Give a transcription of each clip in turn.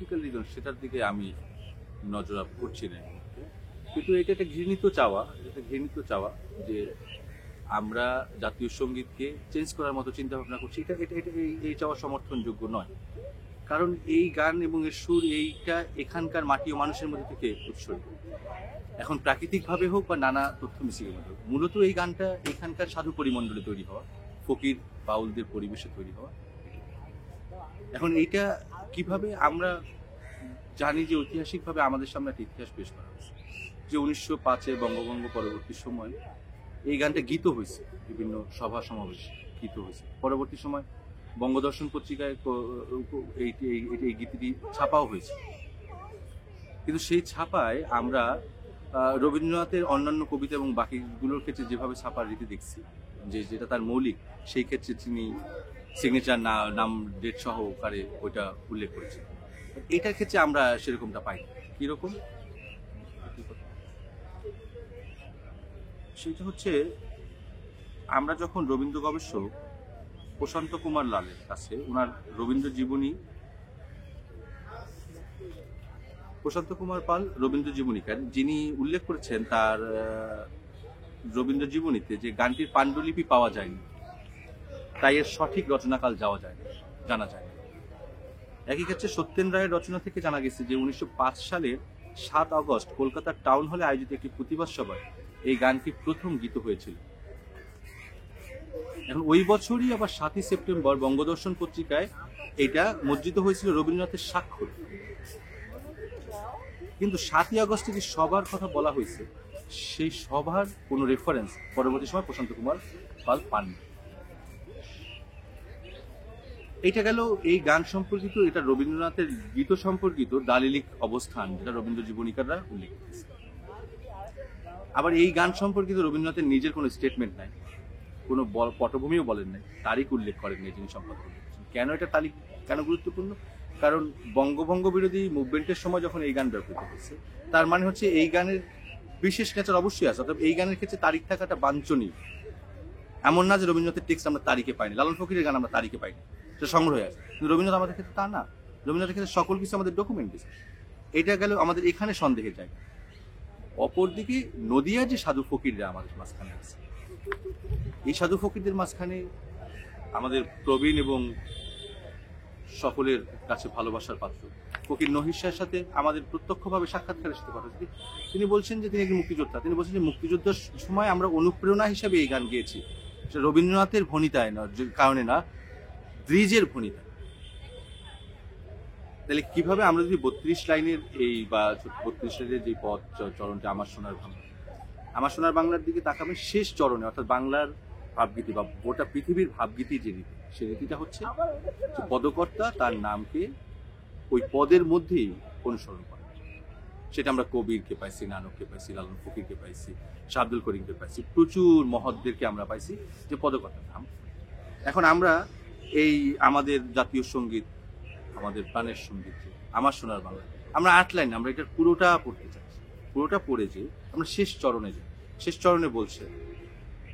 Political reason সেটার দিকে আমি নজর করছি না, কিন্তু এটা একটা ঘৃণিত চাওয়া যে আমরা জাতীয় সঙ্গীতকে চেঞ্জ করার মতো চিন্তা ভাবনা করছি। এটা এটা এটা এই চাওয়া সমর্থনযোগ্য নয়, কারণ এই গান এবং এর সুর এইটা এখানকার মাটি ও মানুষের মধ্যে থেকে উৎসর্গ। এখন প্রাকৃতিকভাবে হোক বা নানা তথ্য মিশিয়ে হোক, মূলত এই গানটা এখানকার সাধু পরিমণ্ডলে তৈরি হওয়া, ফকির বাউলদের পরিবেশে তৈরি হওয়া। এখন এইটা কিভাবে আমরা জানি যে ঐতিহাসিকভাবে আমাদের সামনে একটা ইতিহাস পেশ করা হয়েছে যে 1905-এ বঙ্গভঙ্গ পরবর্তী সময় এই গানটা গীত হয়েছে, বিভিন্ন সভা সমাবেশে গীত হয়েছে। পরবর্তী সময় বঙ্গদর্শন পত্রিকায় এই গীতটি ছাপাও হয়েছে, কিন্তু সেই ছাপায় আমরা রবীন্দ্রনাথের অন্যান্য কবিতা এবং বাকিগুলোর ক্ষেত্রে যেভাবে ছাপার রীতি দেখছি, যেটা তার মৌলিক, সেই ক্ষেত্রে তিনি সিগনেচার নাম ডেট সহকারে ওইটা উল্লেখ করেছেন। এটার ক্ষেত্রে আমরা সেরকমটা পাই। কিরকম? সেটা হচ্ছে আমরা যখন রবীন্দ্র গবেষক প্রশান্ত কুমার লালের কাছে ওনার রবীন্দ্র জীবনী, প্রশান্ত কুমার পাল রবীন্দ্র জীবনীকার, যিনি উল্লেখ করেছেন তার রবীন্দ্র জীবনীতে যে গানটির পাণ্ডুলিপি পাওয়া যায়নি, তাই এর সঠিক রচনাকাল জানা যায় না। একই ক্ষেত্রে সত্যেন রায়ের রচনা থেকে জানা গেছে যে 1905 সালের 7 আগস্ট কলকাতার টাউন হলে আয়োজিত একটি প্রতিবাদ সভায় এই গানটি প্রথম গীত হয়েছিল। এখন ওই বছরই আবার 7ই সেপ্টেম্বর বঙ্গদর্শন পত্রিকায় এটা মুদ্রিত হয়েছিল রবীন্দ্রনাথের স্বাক্ষর। কিন্তু 7ই আগস্টে যে সভার কথা বলা হয়েছে, সেই সভার কোনো রেফারেন্স পরবর্তী সময় প্রশান্ত কুমার পাল পাননি। এটা গেল এই গান সম্পর্কিত, এটা রবীন্দ্রনাথের গীত সম্পর্কিত দালিলিক অবস্থান, যেটা রবীন্দ্র জীবনীকাররা উল্লেখ করেছে। আবার এই গান সম্পর্কিত রবীন্দ্রনাথের নিজের কোনো স্টেটমেন্ট নাই, কোনো পটভূমিও বলেন নাই, তারিখ উল্লেখ করেন নাই যিনি সম্পাদক করেছেন। কেন এটা তারিখ কেন গুরুত্বপূর্ণ? কারণ বঙ্গভঙ্গ বিরোধী মুভমেন্টের সময় যখন এই গান ব্যবহৃত হয়েছে, তার মানে হচ্ছে এই গানের বিশেষ নেচার অবশ্যই আছে, অর্থাৎ এই গানের ক্ষেত্রে তারিখ থাকাটা বাঞ্ছনীয়। এমন না যে রবীন্দ্রনাথের টেক্সট আমরা তারিখে পাইনি, লালন ফকিরের গান আমরা তারিখে পাইনি, সেটা সংগ্রহে আছে, কিন্তু রবীন্দ্রনাথ আমাদের ক্ষেত্রে তা না। রবীন্দ্রনাথের ক্ষেত্রে সকল কিছু আমাদের ডকুমেন্টেশন। এটা গেল আমাদের এখানে সন্দেহের জায়গা। অপরদিকে নদিয়ার যে সাধু ফকিররা আমাদের মাঝখানে আছে, এই সাধু ফকিরদের মাঝখানে আমাদের প্রবীণ এবং সকলের কাছে ভালোবাসার পাত্র ফকির নহির শাহের সাথে আমাদের প্রত্যক্ষভাবে সাক্ষাৎকারের সাথে কথা হচ্ছে। তিনি বলছেন যে তিনি একজন মুক্তিযোদ্ধা। তিনি বলছেন যে মুক্তিযুদ্ধের সময় আমরা অনুপ্রেরণা হিসাবে এই গান গেয়েছি, সেটা রবীন্দ্রনাথের ভণিতায় না, কারণে না, দ্বিজের ভণিতা। তাহলে কিভাবে আমরা যদি 32 লাইনের এই বা 32 লাইনের যে পদ চরণটা আমার সোনার বাংলার দিকে তাকাবেন, শেষ চরণে অর্থাৎ বাংলার ভাবগীতি বা গোটা পৃথিবীর ভাবগীতি যে রীতি, সেই রীতিটা হচ্ছে যে পদকর্তা তার নামকে ওই পদের মধ্যেই অনুসরণ করে। সেটা আমরা কবিরকে পাইছি, নানককে পাইছি, লালন ফকিরকে পাইছি, শাহ আব্দুল করিমকে পাইছি, প্রচুর মহৎদেরকে আমরা পাইছি যে পদকর্তার নাম। এখন আমরা এই আমাদের জাতীয় সঙ্গীত, আমাদের প্রাণের সঙ্গীত আমার সোনার বাংলা, আমরা 8 লাইন, আমরা এটার পুরোটা পড়তে চাইছি। পুরোটা পড়ে যে আমরা শেষ চরণে যাই। শেষ চরণে বলছে,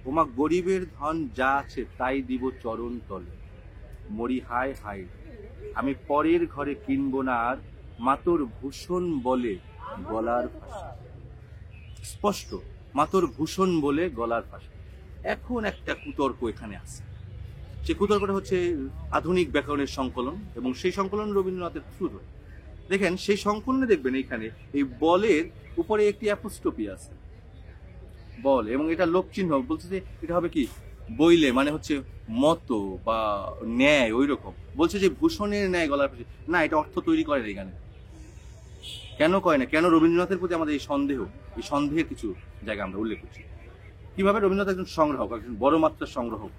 ওমা গরিবের ধন যা আছে তাই দিব চরণ তলে, মরি হায় হায়, আমি পরের ঘরে কিনবো না আর, মাতর ভূষণ বলে গলার ফাঁসা। স্পষ্ট, মাতর ভূষণ বলে গলার ফাঁসা। এখন একটা কুতর্ক এখানে আছে, সে কুতর্কটা হচ্ছে আধুনিক ব্যাকরণের সংকলন, এবং সেই সংকলন রবীন্দ্রনাথের থ্রু ধরে। দেখেন সেই সংকলনে দেখবেন এইখানে এই বলের উপরে একটি অ্যাপোস্ট্রফি আছে, বল, এবং এটা লোক চিহ্ন। বলছে যে এটা হবে কি বইলে, মানে হচ্ছে মতো বা ন্যায়, ওই রকম। বলছে যে ভূষণের ন্যায় গলার ফাঁসি, না, এটা অর্থ তৈরি করে এই গানে। কেন কয় না? কেন? রবীন্দ্রনাথের প্রতি আমাদের এই সন্দেহের কিছু জায়গা আমরা উল্লেখ করছি। কিভাবে? রবীন্দ্রনাথ একজন সংগ্রাহক, একজন বড় মাত্রার সংগ্রাহক।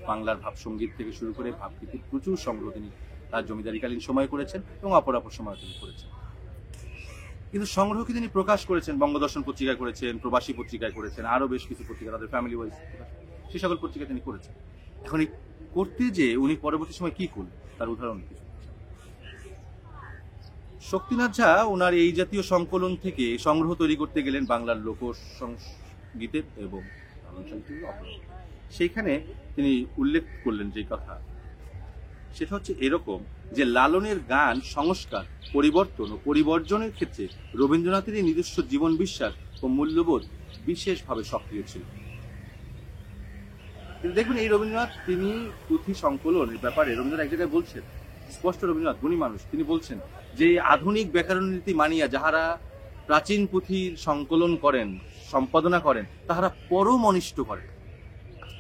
বাংলার ভাব সঙ্গীত থেকে শুরু করে ভাবগীতির প্রচুর সংগ্রহ তিনি তার জমিদারিকালীন সময় করেছেন এবং অপরাপর সময় তিনি করেছেন। কিন্তু সংগ্রহকে তিনি প্রকাশ করেছেন বঙ্গদর্শন পত্রিকায় করেছেন, প্রবাসী পত্রিকায় করেছেন, আরো বেশ কিছু পত্রিকা, তাদের ফ্যামিলি ওয়াইজ, সে সকল পত্রিকা তিনি করেছেন। এখন এই করতে যে উনি পরবর্তী সময় কি করলেন তার উদাহরণ কিছু। শক্তিনাথ ঝা ওনার এই জাতীয় সংকলন থেকে সংগ্রহ তৈরি করতে গেলেন বাংলার লোক সংগীতের এবং সেইখানে তিনি উল্লেখ করলেন যে কথা, সেটা হচ্ছে এরকম যে লালনের গান সংস্কার, পরিবর্তন ও পরিবর্জনের ক্ষেত্রে রবীন্দ্রনাথেরই নিজস্ব জীবন বিশ্বাস ও মূল্যবোধ বিশেষভাবে সক্রিয় ছিল। কিন্তু দেখুন, এই রবীন্দ্রনাথ তিনি পুঁথি সংকলনের ব্যাপারে রবীন্দ্রনাথ এক জায়গায় বলছেন, স্পষ্ট রবীন্দ্রনাথ গুণী মানুষ, তিনি বলছেন যে আধুনিক ব্যাকরণ নীতি মানিয়া যাহারা প্রাচীন পুঁথির সংকলন করেন, সম্পাদনা করেন, তাহারা পরম অনিষ্ট করেন।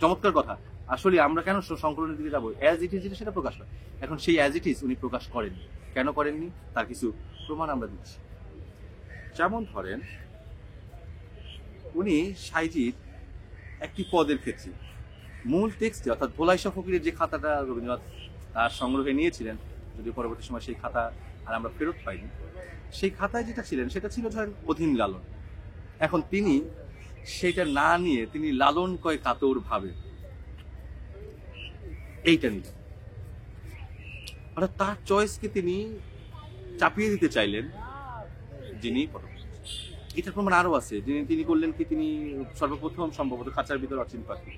চমৎকার কথা। আসলে আমরা কেন সংকলনের দিকে যাবো? অ্যাজ ইট ইজ সেটা প্রকাশ হয়। এখন সেই অ্যাজ ইট ইজ উনি প্রকাশ করেননি। কেন করেননি তার কিছু প্রমাণ আমরা দিচ্ছি। যেমন ধরেন, উনি সাইজির একটি পদের ক্ষেত্রে মূল টেক্সটে, অর্থাৎ ভোলাই শাহ ফকিরের যে খাতাটা রবীন্দ্রনাথ তার সংগ্রহে নিয়েছিলেন, যদিও পরবর্তী সময় সেই খাতা আর আমরা ফেরত পাইনি, সেই খাতায় যেটা ছিলেন সেটা ছিল ধরেন অধীন লালন। এখন তিনি সেটা না নিয়ে তিনি লালন কয় কাতর ভাবে এইটা নিলেন, অর্থাৎ তার চয়েসকে তিনি চাপিয়ে দিতে চাইলেন যিনি পদক। এটার প্রমাণ আরো আছে। তিনি করলেন কি, তিনি সর্বপ্রথম সম্ভবত খাঁচার ভিতর অচিন পাখি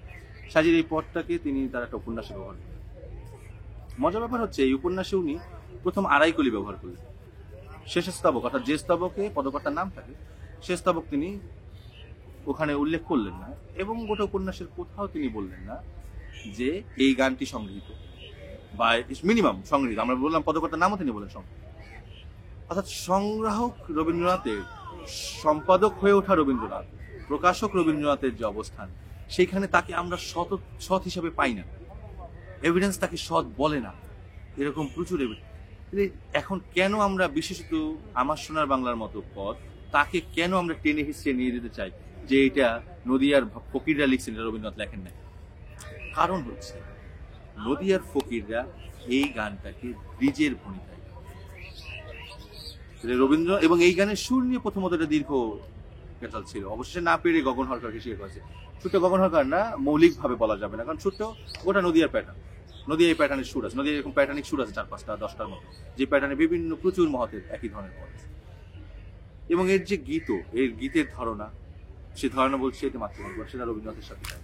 সাজির এই পদটাকে তিনি তার একটা উপন্যাসে ব্যবহার করলেন। মজার ব্যাপার হচ্ছে, এই উপন্যাসে উনি প্রথম আড়াইকলি ব্যবহার করলেন। শেষ স্তবক, অর্থাৎ যে স্তবকে পদকর্তার নাম থাকে সে স্তবক তিনি ওখানে উল্লেখ করলেন না, এবং গোটা উপন্যাসের কোথাও তিনি বললেন না যে এই গানটি সংগৃহীত বা মিনিমাম সংগৃহীত। আমরা বললাম পদকর্তার নামও তিনি বললেন সংগৃহীত। অর্থাৎ সংগ্রাহক রবীন্দ্রনাথের, সম্পাদক হয়ে ওঠা রবীন্দ্রনাথ, প্রকাশক রবীন্দ্রনাথের যে অবস্থান, সেইখানে তাকে আমরা সৎ হিসাবে পাই না। এভিডেন্স তাকে সৎ বলে না, এরকম প্রচুর এভিডেন্স। এখন কেন আমরা বিশেষত আমার সোনার বাংলার মতো পদ, তাকে কেন আমরা টেনে হিস্ট্রি নিয়ে যেতে চাই যে এটা নদিয়ার ফকিররা লিখছেন, এটা রবীন্দ্রনাথ লেখেন নাই? কারণ হচ্ছে নদিয়ার ফকিররা এই গানটাকে ব্রিজের ভূমিকায় রবীন্দ্র, এবং এই গানের সুর নিয়ে প্রথমত এটা দীর্ঘ পেটাল ছিল। অবশেষে না পেরে গগন হরকারকে শিখে করেছে। ছোট্ট গগন হরকার না, মৌলিকভাবে বলা যাবে না, কারণ ছোট্ট ওটা নদিয়ার প্যাটার্ন। নদিয়া এই প্যাটার্নের সুর আছে, নদিয়ার এরকম প্যাটার্নিক সুর আছে 4-5টা 10টার মতো, যে প্যাটার্নে বিভিন্ন প্রচুর মহতের একই ধরনের পদ আছে। এবং এর যে গীত, এর গীতের ধারণা, সে ধারণা বলছে এতে মাতৃভাষা, সেটা রবীন্দ্রনাথের সাথে যায়।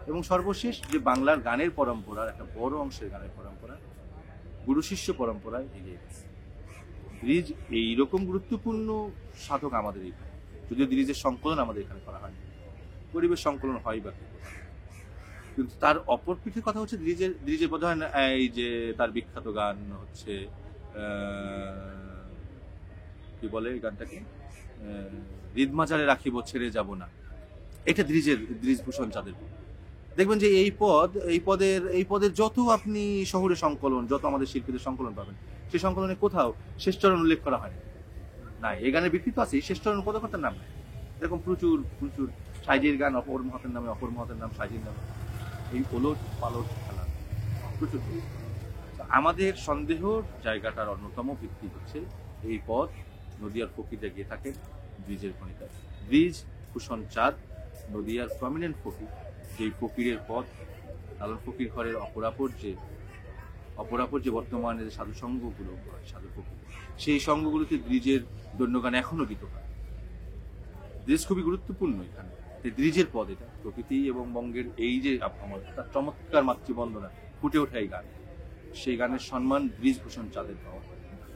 এবং সর্বশেষ যে বাংলার গানের পরম্পরার একটা বড় অংশের গানের পরম্পরা গুরু শিষ্য পরম্পরায় এগিয়ে গেছে। ব্রিজ এইরকম গুরুত্বপূর্ণ সাধক আমাদের এখানে, যদিও ব্রিজের সংকলন আমাদের এখানে করা হয়, পরিবেশ সংকলন হয় বা, কিন্তু তার অপর পিঠের কথা হচ্ছে ব্রিজের বোধ হয় এই যে তার বিখ্যাত গান হচ্ছে কি বলে এই গানটাকে, হৃদমাজারে রাখিব ছেড়ে যাব না, এটা ব্রিজভূষণ চাঁদের। দেখবেন যে এই পদের যত আপনি শহুরে সংকলন, যত আমাদের শিল্পীদের সংকলন পাবেন, সেই সংকলনে কোথাও শেষচরণ উল্লেখ করা হয় না। এই গানের বিকৃত আছে, শেষচরণ পদকর্তার নাম নাই। এরকম প্রচুর প্রচুর সাইজির গান, অপর মহতের নামে, অপর মহতের নাম সাইজির নামে, এই ওলট পালট খেলা প্রচুর। আমাদের সন্দেহর জায়গাটার অন্যতম ভিত্তি হচ্ছে এই পদ নদিয়ার ফকিররা গিয়ে থাকেন ব্রিজের ভূমিকায়। ব্রিজ ভূষণ চাঁদ নদিয়ার প্রমিনেন্ট ফকির, যেই ফকিরের পদ লালন ফকির ঘরের অপরাপর যে বর্তমানে যে সাধু সংঘগুলো, সাধু ফকির, সেই সংঘগুলোতে ব্রিজের দৈন্যগান এখনো গীত হয়। ব্রিজ খুবই গুরুত্বপূর্ণ এখানে। ব্রিজের পদ এটা, প্রকৃতি এবং বঙ্গের এই যে আমার তার চমৎকার মাতৃবন্দনা ফুটে ওঠে এই গান, সেই গানের সম্মান ব্রিজভূষণ চাঁদের পাওয়া।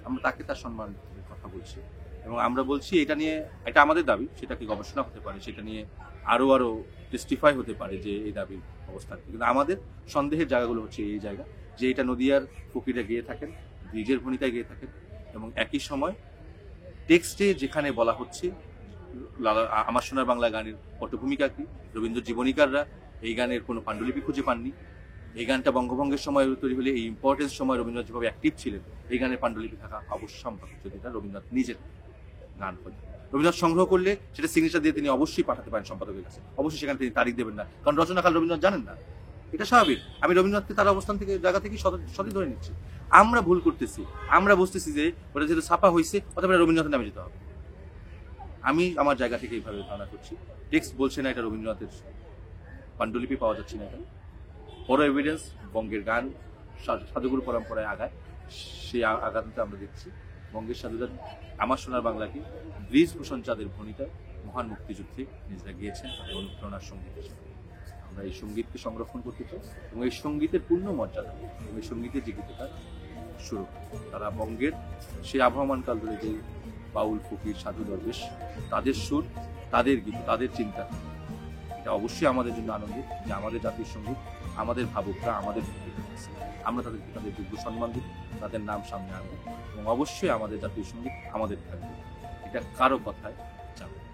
আমরা তাকে তার সম্মান কথা বলছি, এবং আমরা বলছি এটা নিয়ে, এটা আমাদের দাবি, সেটাকে গবেষণা হতে পারে, সেটা নিয়ে আরো টেস্টিফাই হতে পারে যে এই দাবির অবস্থান। কিন্তু আমাদের সন্দেহের জায়গাগুলো হচ্ছে এই জায়গা, যে এটা নদিয়ার ফকিররা গিয়ে থাকেন, ব্রিজের ভূমিকায় গিয়ে থাকেন, এবং একই সময় টেক্সটে যেখানে বলা হচ্ছে আমার সোনার বাংলা গানের পটভূমিকা কি, রবীন্দ্র জীবনীকাররা এই গানের কোনো পাণ্ডুলিপি খুঁজে পাননি। এই গানটা বঙ্গভঙ্গের সময় তৈরি হলে, এই ইম্পর্টেন্স সময় রবীন্দ্রনাথ যেভাবে অ্যাক্টিভ ছিলেন, এই গানের পাণ্ডুলিপি থাকা অবশ্যম্ভাবী, যদি এটা রবীন্দ্রনাথ নিজের গান হয়। রবীন্দ্রনাথ সংগ্রহ করলে সেটা সিগনেচার দিয়ে তিনি অবশ্যই পাঠাতে পারেন সম্পাদকের কাছে, অবশ্যই সেখানে তিনি তারিখ দেবেন না, কারণ রচনাকাল রবীন্দ্রনাথ জানেন না, এটা স্বাভাবিক। আমি রবীন্দ্রনাথকে তার অবস্থান থেকে, জায়গা থেকে সঠিক ধরে নিচ্ছি। আমরা ভুল করতেছি, আমরা বুঝতেছি যে ওটা যেহেতু ছাপা হয়েছে অথবা রবীন্দ্রনাথের নামে যেতে হবে। আমি আমার জায়গা থেকে এইভাবে ধারণা করছি, টেক্সট বলছে না এটা রবীন্দ্রনাথের, পাণ্ডুলিপি পাওয়া যাচ্ছে না, এটা বড় এভিডেন্স বঙ্গের গান সাধুগুরু পরম্পরায় আগায়, সেই আঘাতটা আমরা দেখছি। বঙ্গের সাধুরা আমার সোনার বাংলাকে ব্রিজভূষণ চাঁদের ভূমিকায় মহান মুক্তিযুদ্ধে নিজেরা গিয়েছেন, তাদের অনুপ্রেরণার সঙ্গীত হিসেবে। আমরা এই সঙ্গীতকে সংরক্ষণ করতে চাই, এবং এই সঙ্গীতের পূর্ণ মর্যাদা এবং এই সঙ্গীতের যে গীতটা সুরক্ষিত। তারা বঙ্গের সেই আবহমান কাল ধরে যে বাউল ফকির সাধু দরবেশ, তাদের সুর, তাদের গীত, তাদের চিন্তা, এটা অবশ্যই আমাদের জন্য আনন্দিত যে আমাদের জাতির সঙ্গীত, আমাদের ভাবুকরা, আমাদের ফকিররা আছে। আমরা তাদেরকে তাদের যোগ্য সম্মান দিব, তাদের নাম সামনে আনবো এবং অবশ্যই আমাদের জাতীয় সঙ্গীত আমাদের থাকবে, এটা কারো কথায় যাবে না।